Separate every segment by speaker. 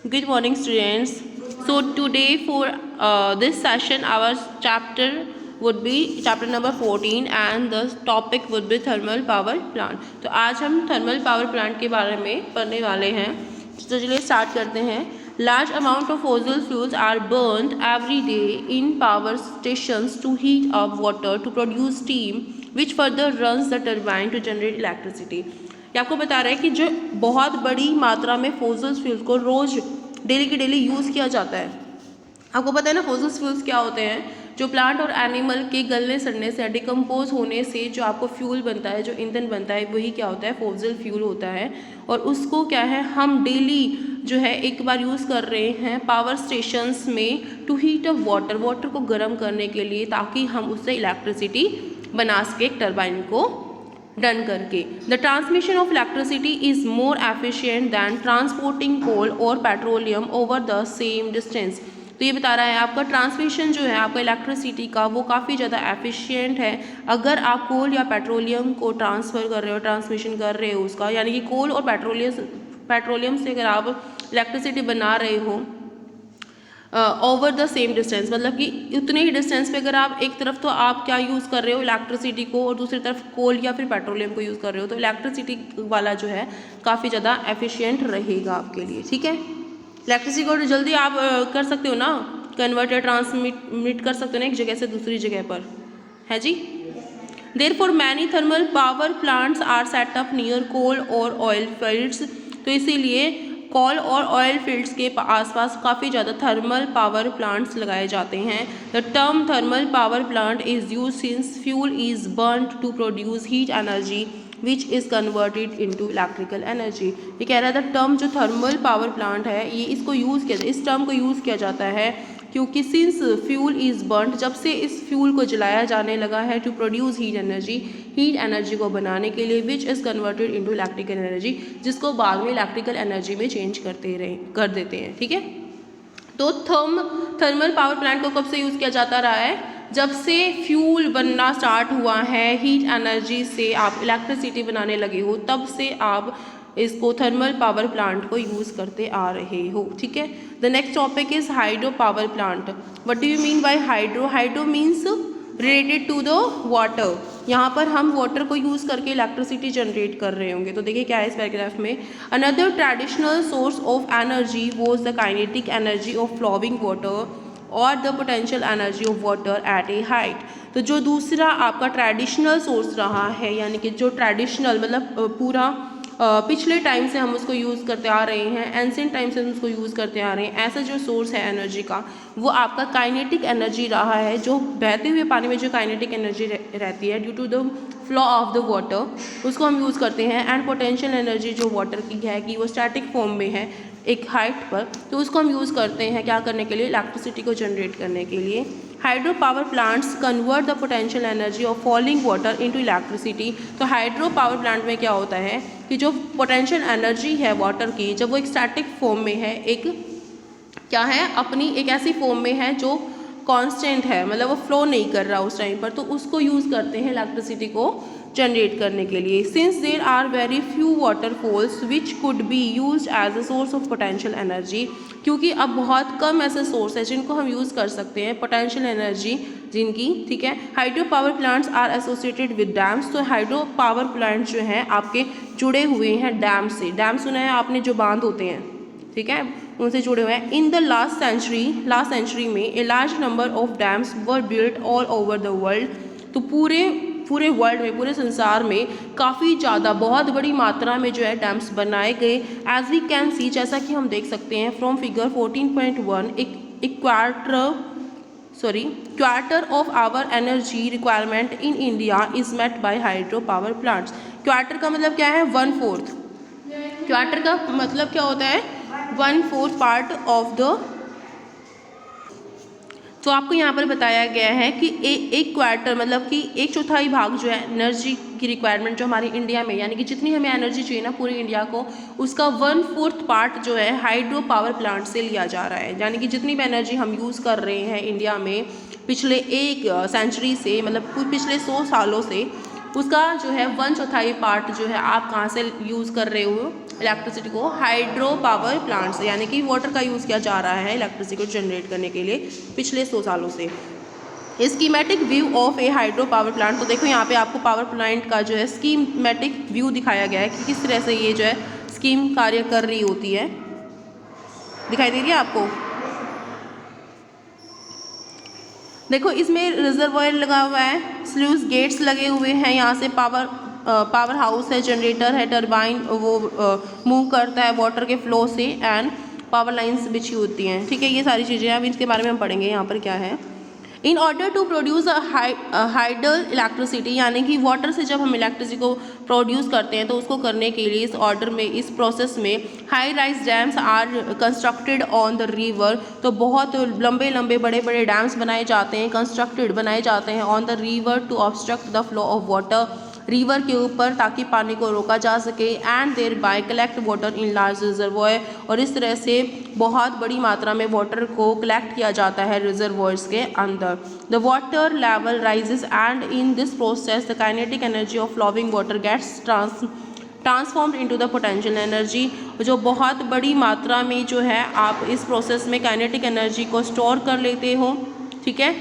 Speaker 1: Good morning, students. So today for this session, our chapter would be chapter number 14 and the topic would be thermal power plant. तो आज हम thermal power plant के बारे में पढ़ने वाले हैं. तो चलिए स्टार्ट करते हैं. Large amount of fossil fuels are burned every day in power stations to heat up water to produce steam, which further runs the turbine to generate electricity. ये आपको बता रहा है कि जो बहुत बड़ी मात्रा में फोसिल्स फ्यूल्स को रोज़ डेली की डेली यूज़ किया जाता है. आपको पता है ना फोसिल्स फ्यूल्स क्या होते हैं. जो प्लांट और एनिमल के गलने सड़ने से डिकम्पोज होने से जो आपको फ्यूल बनता है, जो ईंधन बनता है, वही क्या होता है, फोसिल फ्यूल होता है. और उसको क्या है, हम डेली जो है एक बार यूज़ कर रहे हैं पावर स्टेशंस में टू हीट अप वाटर को गर्म करने के लिए, ताकि हम उससे इलेक्ट्रिसिटी बना सके एक टरबाइन को डन करके. The transmission of electricity is more efficient than transporting coal और petroleum over the same distance. तो ये बता रहा है आपका ट्रांसमिशन जो है आपका इलेक्ट्रिसिटी का वो काफ़ी ज़्यादा एफिशिएंट है अगर आप कोल या पेट्रोलियम को ट्रांसफ़र कर रहे हो, ट्रांसमिशन कर रहे हो उसका, यानी कि कोल और पेट्रोलियम से अगर आप इलेक्ट्रिसिटी बना रहे हो ओवर द सेम डिस्टेंस, मतलब कि उतने ही डिस्टेंस पे अगर आप एक तरफ तो आप क्या यूज़ कर रहे हो इलेक्ट्रिसिटी को और दूसरी तरफ कोल या फिर पेट्रोलियम को यूज़ कर रहे हो, तो इलेक्ट्रिसिटी वाला जो है काफ़ी ज़्यादा एफिशिएंट रहेगा आपके लिए. ठीक है, इलेक्ट्रिसिटी को जल्दी आप कर सकते हो ना, कन्वर्ट या ट्रांसमिट कर सकते हो ना एक जगह से दूसरी जगह पर, है जी. Therefore many thermal power plants are set up near coal और ऑयल फील्ड्स. तो इसीलिए कोल और ऑयल फील्ड्स के आसपास काफ़ी ज़्यादा थर्मल पावर प्लांट्स लगाए जाते हैं. The term thermal power plant is use since fuel is burned to produce heat energy which is converted into electrical energy. ये कह रहा है द टर्म जो थर्मल पावर प्लांट है ये इसको यूज़ किया, इस टर्म को यूज़ किया जाता है क्योंकि सिंस फ्यूल इज़ बर्न्ड, जब से इस फ्यूल को जलाया जाने लगा है टू प्रोड्यूस हीट एनर्जी को बनाने के लिए, विच is converted into electrical energy, जिसको बाद में इलेक्ट्रिकल एनर्जी में चेंज कर देते हैं. ठीक है, तो थर्मल पावर प्लांट को कब से यूज़ किया जाता रहा है, जब से फ्यूल बनना स्टार्ट हुआ है, हीट एनर्जी से आप इलेक्ट्रिसिटी बनाने लगे हो, तब से आप इसको थर्मल पावर प्लांट को यूज़ करते आ रहे हो. ठीक है, the next topic is hydro power plant. What do you mean by hydro? Hydro means related to the water. यहाँ पर हम वाटर को यूज़ करके इलेक्ट्रिसिटी जनरेट कर रहे होंगे. तो देखिए क्या है इस पैराग्राफ में, another traditional source of energy was the kinetic energy of flowing water और the potential energy of water at a height. तो जो दूसरा आपका ट्रेडिशनल सोर्स रहा है, यानी कि जो ट्रेडिशनल मतलब पूरा पिछले टाइम से हम उसको यूज़ करते आ रहे हैं, एंशिएंट टाइम से हम उसको यूज़ करते आ रहे हैं, ऐसा जो सोर्स है एनर्जी का वो आपका काइनेटिक एनर्जी रहा है. जो बहते हुए पानी में जो काइनेटिक एनर्जी रहती है due to the flow of the water, उसको हम यूज़ करते हैं. एंड पोटेंशियल एनर्जी जो वाटर की है कि वो स्टैटिक फॉर्म में है एक हाइट पर, तो उसको हम यूज़ करते हैं क्या करने के लिए, इलेक्ट्रिसिटी को जनरेट करने के लिए. Hydro power plants convert the potential energy of falling water into electricity. तो हाइड्रो पावर प्लांट में क्या होता है कि जो पोटेंशियल एनर्जी है वाटर की, जब वो एक स्टैटिक फॉर्म में है, एक क्या है अपनी एक ऐसी फॉर्म में है जो कांस्टेंट है, मतलब वो फ्लो नहीं कर रहा उस टाइम पर, तो उसको यूज़ करते हैं इलेक्ट्रिसिटी को जनरेट करने के लिए. Since there are very few waterfalls which could be used as a source of potential energy, क्योंकि अब बहुत कम ऐसे सोर्स है जिनको हम यूज़ कर सकते हैं पोटेंशियल एनर्जी जिनकी. ठीक है, hydro power plants are associated with dams. तो हाइड्रो पावर प्लांट जो हैं आपके जुड़े हुए हैं डैम से. डैम सुना है आपने, जो बांध होते हैं, ठीक है, उनसे जुड़े हुए हैं. इन द लास्ट सेंचुरी में a large number of dams were built all over the world. तो पूरे वर्ल्ड में, पूरे संसार में काफ़ी ज़्यादा बहुत बड़ी मात्रा में जो है डैम्स बनाए गए. एज वी कैन सी, जैसा कि हम देख सकते हैं फ्रॉम फिगर 14.1, एक quarter of our energy requirement in India is met by hydro power plants. Quarter का मतलब क्या है, 1/4. क्वार्टर का मतलब क्या होता है, 1/4 पार्ट ऑफ द. तो आपको यहाँ पर बताया गया है कि एक क्वार्टर मतलब कि 1/4 भाग जो है एनर्जी की रिक्वायरमेंट जो हमारी इंडिया में, यानी कि जितनी हमें एनर्जी चाहिए ना पूरी इंडिया को, उसका 1/4 पार्ट जो है हाइड्रो पावर प्लांट से लिया जा रहा है. यानी कि जितनी भी एनर्जी हम यूज़ कर रहे हैं इंडिया में पिछले एक सेंचुरी से, मतलब पिछले 100 सालों से, उसका जो है 1/4 पार्ट जो है आप कहाँ से यूज़ कर रहे हो इलेक्ट्रिसिटी को, हाइड्रो पावर प्लांट से, यानी कि वाटर का यूज़ किया जा रहा है इलेक्ट्रिसिटी को जनरेट करने के लिए पिछले 100 सालों से। Schematic view of A hydro power plant, तो देखो यहाँ पे आपको पावर प्लांट का जो है स्कीमेटिक व्यू दिखाया गया है कि किस तरह से ये जो है स्कीम कार्य कर रही होती है, दिखाई दे रही है आपको। देखो इसमें रिजर्वायर लगा हुआ है, स्लूइस गेट्स लगे हुए हैं, यहाँ से पावर हाउस है, जनरेटर है, टरबाइन वो मूव करता है वाटर के फ्लो से, एंड पावर लाइंस बिछी होती हैं, ठीक है। ये सारी चीज़ें अब इसके बारे में हम पढ़ेंगे। यहाँ पर क्या है, in order to produce hydel electricity, यानी कि वाटर से जब हम इलेक्ट्रिसिटी को प्रोड्यूस करते हैं तो उसको करने के लिए इस ऑर्डर में, इस प्रोसेस में high rise dams are constructed on the river, तो बहुत लंबे लंबे बड़े बड़े डैम्स बनाए जाते हैं, कंस्ट्रक्टेड बनाए जाते हैं on the river to obstruct the flow of water, river के ऊपर, ताकि पानी को रोका जा सके, and thereby collect water in large reservoir, और इस तरह से बहुत बड़ी मात्रा में वाटर को कलेक्ट किया जाता है रिजर्वॉयर्स के अंदर। The water level rises and in this process the kinetic energy of flowing water gets transformed into the potential energy, जो बहुत बड़ी मात्रा में जो है आप इस प्रोसेस में काइनेटिक एनर्जी को स्टोर कर लेते हो, ठीक है,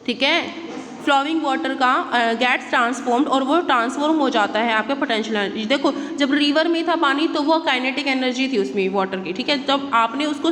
Speaker 1: ठीक है। फ्लोइंग वाटर का गेट्स ट्रांसफॉर्म्ड, और वो ट्रांसफॉर्म हो जाता है आपका पोटेंशियल एनर्जी। देखो जब रिवर में था पानी तो वो काइनेटिक एनर्जी थी उसमें वाटर की, ठीक है। जब आपने उसको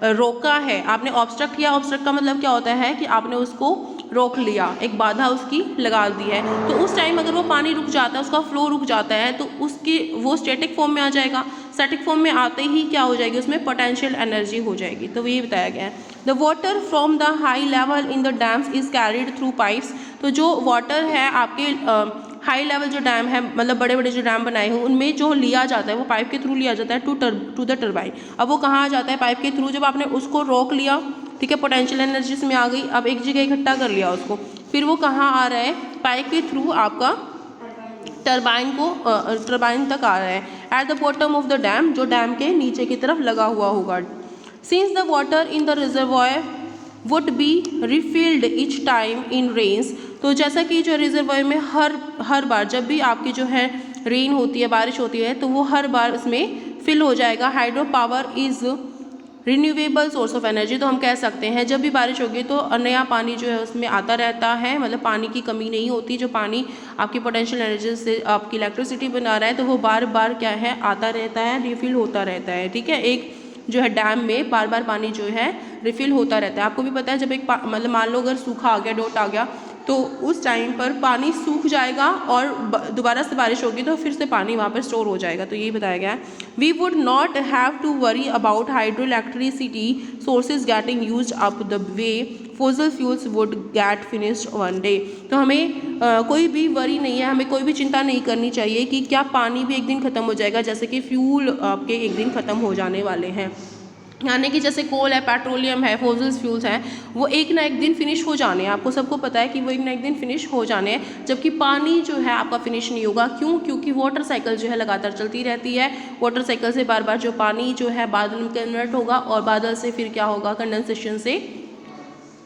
Speaker 1: रोका है, आपने ऑब्स्ट्रक्ट किया, ऑब्स्ट्रक्ट का मतलब क्या होता है कि आपने उसको रोक लिया, एक बाधा उसकी लगा दी है, तो उस टाइम अगर वो पानी रुक जाता है, उसका फ्लो रुक जाता है, तो उसकी वो स्टैटिक फॉर्म में आ जाएगा। स्टैटिक फॉर्म में आते ही क्या हो जाएगी, उसमें पोटेंशियल एनर्जी हो जाएगी। तो ये बताया गया है। The water from the high level in the dams is carried through pipes, तो जो वाटर है आपके हाई लेवल जो डैम है, मतलब बड़े बड़े जो डैम बनाए हैं उनमें जो लिया जाता है वो पाइप के थ्रू लिया जाता है टू द टरबाइन। अब वो कहाँ आ जाता है, पाइप के थ्रू। जब आपने उसको रोक लिया, ठीक है, पोटेंशियल एनर्जी इसमें आ गई, अब एक जगह इकट्ठा कर लिया उसको, फिर वो कहाँ आ रहा है, पाइप के थ्रू आपका टरबाइन तक आ रहा है, at the bottom of the dam, जो डैम के नीचे की तरफ लगा हुआ होगा। Since the water in the reservoir would be refilled each time in rains, तो जैसा कि जो रिजर्वॉयर में हर बार जब भी आपकी जो है रेन होती है, बारिश होती है, तो वो हर बार इसमें फिल हो जाएगा। Hydro power is renewable source of energy, तो हम कह सकते हैं जब भी बारिश होगी तो नया पानी जो है उसमें आता रहता है, मतलब पानी की कमी नहीं होती। जो पानी आपकी पोटेंशियल एनर्जी से आपकी इलेक्ट्रिसिटी बना रहा है तो वो बार बार क्या है, आता रहता है, रिफिल होता रहता है, ठीक है। एक जो है डैम में बार बार पानी जो है रिफिल होता रहता है। आपको भी पता है जब एक मतलब मान लो अगर सूखा आ गया, डॉट आ गया, तो उस टाइम पर पानी सूख जाएगा और दोबारा से बारिश होगी तो फिर से पानी वहाँ पर स्टोर हो जाएगा। तो यही बताया गया है। We would not have to worry about hydro electricity sources getting use up the way fossil fuels would get finished one day, तो हमें कोई भी वरी नहीं है, हमें कोई भी चिंता नहीं करनी चाहिए कि क्या पानी भी एक दिन ख़त्म हो जाएगा, जैसे कि फ्यूल आपके एक दिन ख़त्म हो जाने वाले हैं। यानी कि जैसे कोल है, पेट्रोलियम है, फॉसिल फ्यूल्स हैं, वो एक ना एक दिन फिनिश हो जाने हैं। आपको सबको पता है कि वो एक ना एक दिन फिनिश हो जाने हैं, जबकि पानी जो है आपका फिनिश नहीं होगा। क्यों? क्योंकि वाटर साइकिल जो है लगातार चलती रहती है। वाटर साइकिल से बार बार जो पानी जो है बादल में कन्वर्ट होगा और बादल से फिर क्या होगा, कंडेंसेशन से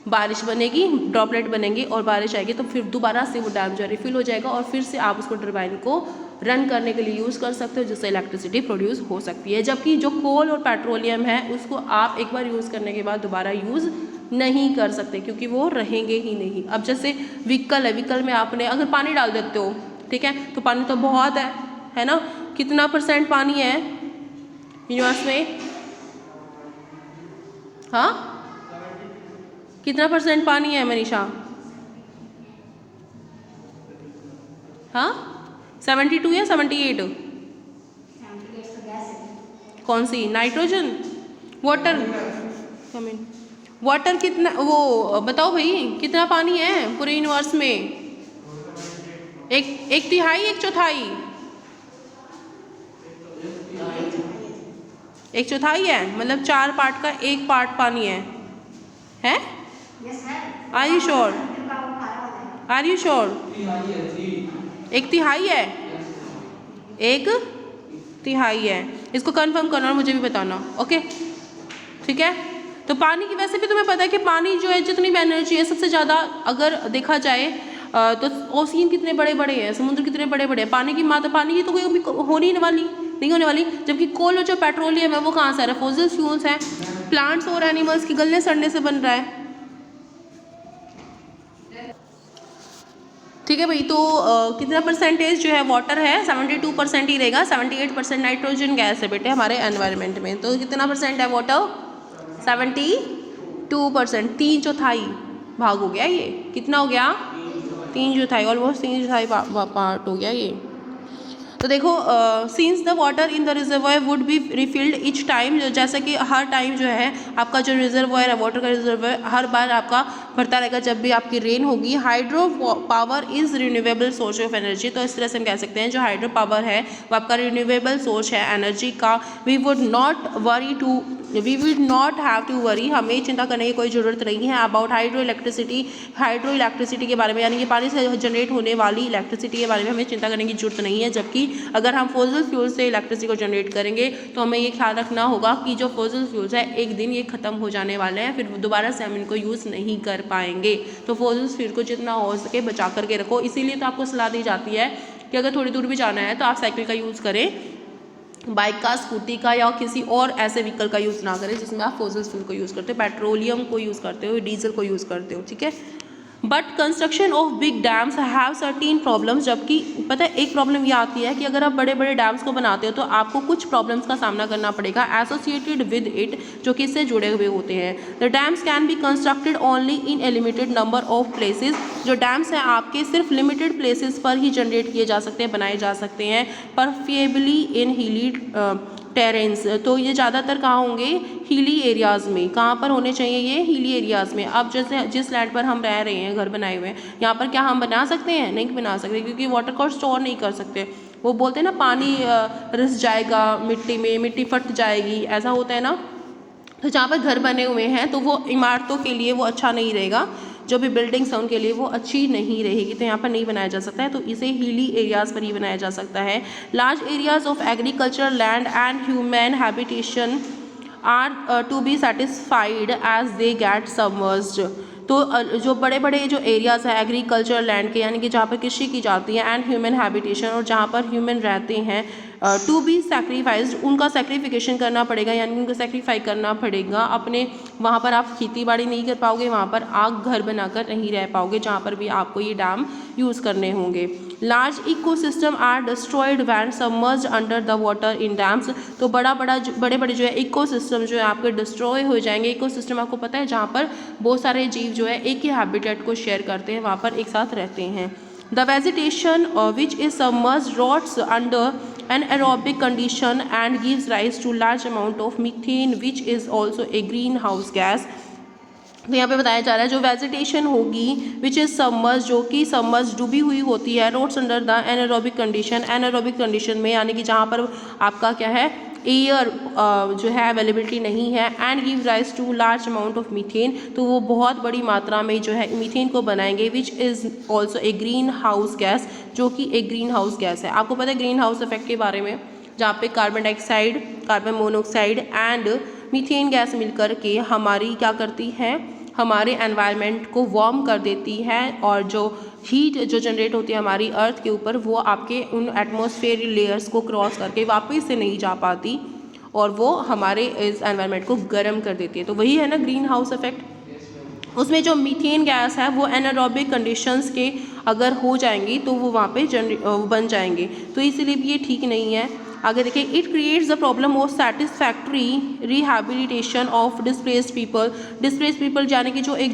Speaker 1: बारिश बनेगी, ड्रॉपलेट बनेंगे और बारिश आएगी, तो फिर दोबारा से वो डैम जो है रिफिल हो जाएगा और फिर से आप उसको टरबाइन को रन करने के लिए यूज़ कर सकते हो, जिससे इलेक्ट्रिसिटी प्रोड्यूस हो सकती है। जबकि जो कोल और पेट्रोलियम है उसको आप एक बार यूज़ करने के बाद दोबारा यूज़ नहीं कर सकते, क्योंकि वो रहेंगे ही नहीं। अब जैसे व्हीकल है, व्हीकल में आपने अगर पानी डाल देते हो, ठीक है, तो पानी तो बहुत है ना, कितना % पानी है यूनिवर्स में? हाँ, कितना % पानी है मनीषा? हाँ, 72 या 78? कौन सी? नाइट्रोजन, वाटर, कमिन वाटर कितना, वो बताओ भाई कितना पानी है पूरे यूनिवर्स में? एक तिहाई, एक चौथाई? एक चौथाई है, मतलब 4 पार्ट का 1 पार्ट पानी है? Are you sure? Are you sure? 1 तिहाई है, 1 तिहाई है। इसको कंफर्म करना और मुझे भी बताना, ओके, ठीक है। तो पानी की वैसे भी तुम्हें पता है कि पानी जो है जितनी भी एनर्जी है सबसे ज़्यादा अगर देखा जाए तो ओशियन कितने बड़े बड़े हैं, समुद्र कितने बड़े बड़े हैं, पानी की मात्रा, पानी की तो कोई कभी होने नहीं होने वाली। जबकि कोल और जो पेट्रोलियम है वो कहाँ से आ रहा है, फॉसिल फ्यूल्स हैं, प्लांट्स और एनिमल्स की गलने सड़ने से बन रहा है। ठीक है भाई, तो कितना परसेंटेज जो है वाटर है, 72% ही रहेगा, 78% नाइट्रोजन गैस है बेटे हमारे एनवायरनमेंट में। तो कितना परसेंट है वाटर, 72%, 3/4 भाग हो गया ये, कितना हो गया, 3/4, ऑलमोस्ट 3/4 पार्ट हो गया ये। तो देखो since the water in the reservoir would be refilled each time, जैसा कि हर टाइम जो है आपका जो रिजर्वायर है, वाटर का रिजर्वायर हर बार आपका भरता रहेगा जब भी आपकी रेन होगी। Hydro power is renewable source of energy, तो इस तरह से हम कह सकते हैं जो हाइड्रो पावर है वो आपका रिन्यूएबल सोर्स है एनर्जी का। We would not have to worry, हमें चिंता करने की कोई ज़रूरत नहीं है अबाउट हाइड्रो इलेक्ट्रिसिटी के बारे में, यानी कि पानी से जनरेट होने वाली इलेक्ट्रिसिटी के बारे में हमें चिंता करने की जरूरत नहीं है। जबकि अगर हम फॉसिल फ्यूल से इलेक्ट्रिसिटी को जनरेट करेंगे तो हमें ये ख्याल रखना होगा कि जो फॉसिल फ्यूल्स है एक दिन ये ख़त्म हो जाने वाले हैं, फिर दोबारा से हम इनको यूज़ नहीं कर पाएंगे। तो फॉसिल फ्यूल को जितना हो सके बचा करके रखो। इसीलिए तो आपको सलाह दी जाती है कि अगर थोड़ी दूर भी जाना है तो आप साइकिल का यूज़ करें, बाइक का, स्कूटी का या किसी और ऐसे व्हीकल का यूज़ ना करें जिसमें आप फॉसिल फ्यूल को यूज़ करते हो, पेट्रोलियम को यूज़ करते हो, डीजल को यूज़ करते हो। ठीक है, but construction of big dams have certain problems, जबकि पता है एक प्रॉब्लम ये आती है कि अगर आप बड़े बड़े डैम्स को बनाते हो तो आपको कुछ प्रॉब्लम्स का सामना करना पड़ेगा एसोसिएटेड विद इट, जो कि इससे जुड़े हुए होते हैं। The dams can be constructed only in A limited number of places, जो डैम्स हैं आपके सिर्फ लिमिटेड प्लेसेस पर ही जनरेट किए जा सकते हैं, बनाए जा सकते हैं, परफेबली इन हिली टेरेंस। तो ये ज़्यादातर कहाँ होंगे, हिली एरियाज़ में। कहाँ पर होने चाहिए ये, हिली एरियाज़ में। अब जैसे जिस लैंड पर हम रह रहे हैं, घर बनाए हुए हैं, यहाँ पर क्या हम बना सकते हैं, नहीं बना सकते, क्योंकि वाटर को स्टोर नहीं कर सकते। वो बोलते हैं ना पानी रिस जाएगा मिट्टी में, मिट्टी फट जाएगी, ऐसा होता है ना। तो जहाँ पर घर बने हुए हैं तो वो इमारतों के लिए वो अच्छा नहीं रहेगा, जो भी बिल्डिंग्स हैं उनके लिए वो अच्छी नहीं रहेगी, तो यहाँ पर नहीं बनाया जा सकता है। तो इसे हिली एरियाज़ पर ही बनाया जा सकता है। Large areas of agricultural land and human habitation are to be sacrificed as they get submerged. तो जो बड़े बड़े जो एरियाज़ है एग्रीकल्चर लैंड के, यानी कि जहाँ पर कृषि की जाती है, एंड ह्यूमन हैबिटेशन, और जहाँ पर ह्यूमन रहते हैं, टू बी सेक्रीफाइज्ड, उनका सेक्रीफिकेशन करना पड़ेगा, यानी उनको सेक्रीफाई करना पड़ेगा अपने। वहाँ पर आप खेती बाड़ी नहीं कर पाओगे, वहाँ पर आप घर बनाकर नहीं रह पाओगे, जहाँ पर भी आपको ये डैम यूज़ करने होंगे। Large ecosystem are destroyed when submerged under the water in dams. तो बड़े बड़े जो है इकोसिस्टम जो है आपके डिस्ट्रॉय हो जाएंगे। इकोसिस्टम आपको पता है जहाँ पर बहुत सारे जीव जो है एक ही हैबिटेट को शेयर करते हैं, वहाँ पर एक साथ रहते हैं। The vegetation which is submerged rots under an aerobic condition and gives rise to large amount of methane which is also a greenhouse gas। तो यहाँ पे बताया जा रहा है जो वेजिटेशन होगी विच इज़ सबमर्ज, जो कि सबमर्ज डूबी हुई होती है, rots under the anaerobic condition, anaerobic condition में, यानी कि जहाँ पर आपका क्या है एयर जो है अवेलेबिलिटी नहीं है, and give rise to large amount of methane, तो वो बहुत बड़ी मात्रा में जो है मीथेन को बनाएंगे, which is also a green house gas, जो कि एक ग्रीन हाउस गैस है। आपको पता है ग्रीन हाउस इफेक्ट के बारे में, जहाँ पे carbon dioxide, carbon monoxide and methane gas मिलकर के हमारी क्या करती है, हमारे एनवायरनमेंट को वार्म कर देती है, और जो हीट जो जनरेट होती है हमारी अर्थ के ऊपर, वो आपके उन एटमॉस्फेयर लेयर्स को क्रॉस करके वापस से नहीं जा पाती, और वो हमारे इस एनवायरनमेंट को गर्म कर देती है। तो वही है ना ग्रीन हाउस इफेक्ट। उसमें जो मीथेन गैस है वो एनारोबिक कंडीशंस के अगर हो जाएंगी तो वो वहाँ पे बन जाएंगे, तो इसीलिए भी ये ठीक नहीं है। आगे देखिए, it creates the problem of satisfactory rehabilitation of displaced people. Displaced people यानी कि जो एक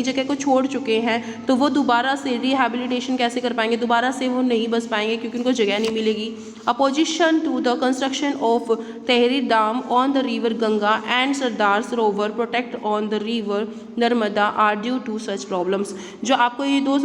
Speaker 1: जगह को छोड़ चुके हैं, तो वो दोबारा से रिहैबिलिटेशन कैसे कर पाएंगे, दोबारा से वो नहीं बस पाएंगे क्योंकि उनको जगह नहीं मिलेगी। Opposition to the construction of Tehri dam on the river Ganga and Sardar Sarovar project on the river Narmada are due to such problems. जो आपको ये दो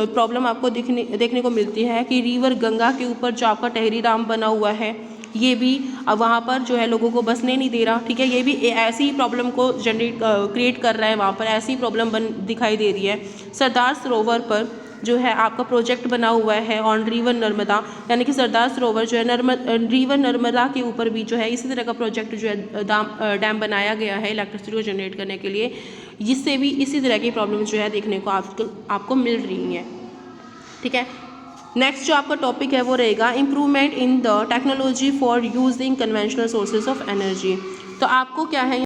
Speaker 1: प्रॉब्लम आपको देखने को मिलती है कि रिवर गंगा के ऊपर जो आपका तहरी डैम बना हुआ है, ये भी अब वहाँ पर जो है लोगों को बसने नहीं दे रहा, ठीक है, ये भी ऐसी ही प्रॉब्लम को क्रिएट कर रहा है, वहाँ पर ऐसी प्रॉब्लम दिखाई दे रही है। सरदार सरोवर पर जो है आपका प्रोजेक्ट बना हुआ है ऑन रिवर नर्मदा, यानी कि सरदार सरोवर जो है रिवर नर्मदा के ऊपर भी जो है इसी तरह का प्रोजेक्ट जो है डैम बनाया गया है इलेक्ट्रिसिटी को जनरेट करने के लिए, जिससे भी इसी तरह की प्रॉब्लम जो है देखने को आपको मिल रही हैं। ठीक है। नेक्स्ट जो आपका टॉपिक है वो रहेगा improvement in the technology for using conventional sources of energy. तो आपको क्या है